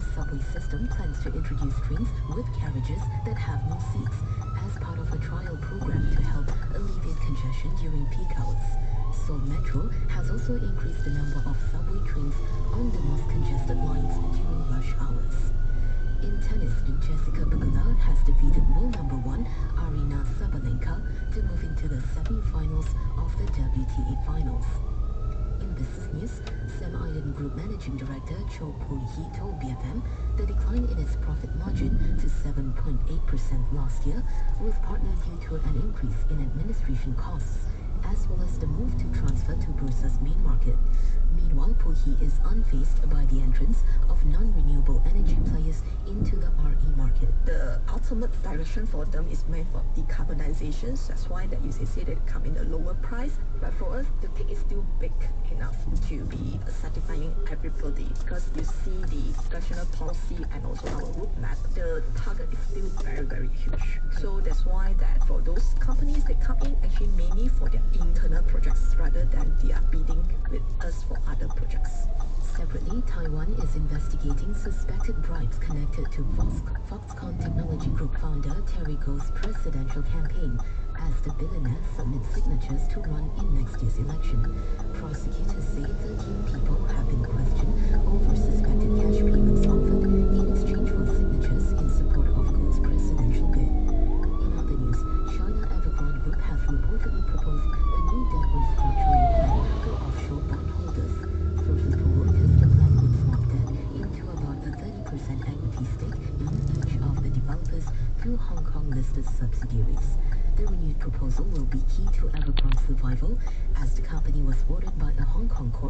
Seoul's subway system plans to introduce trains with carriages that have no seats as part of a trial program to help alleviate congestion during peak hours. Seoul Metro has also increased the number of subway trains on the most congested lines during rush hours. In tennis, Jessica Pegula has defeated world number one Arina Sabalenka to move into the semi-finals of the WTA finals. In business news, Sam Island Group Managing Director Cho Po-hee told BFM the decline in its profit margin to 7.8% last year was partly due to an increase in administration costs, as well as the move to transfer to Bursa's main market. Meanwhile, Po-hee is unfazed by the entrance of non-renewable energy players into the RE market. The ultimate direction for them is meant for decarbonization. That's why that you say they come in a lower price. But for us, the tick is still big enough to be satisfying everybody, because you see the national policy and also our roadmap, the target is still very, very huge. So that's why that for those companies, they come in actually mainly for their internal projects rather than they are bidding with us for other projects. Separately, Taiwan is investigating suspected bribes connected to Foxconn Technology Group founder Terry Go's presidential campaign as the billionaire submits signatures to run in next year's election. Prosecutors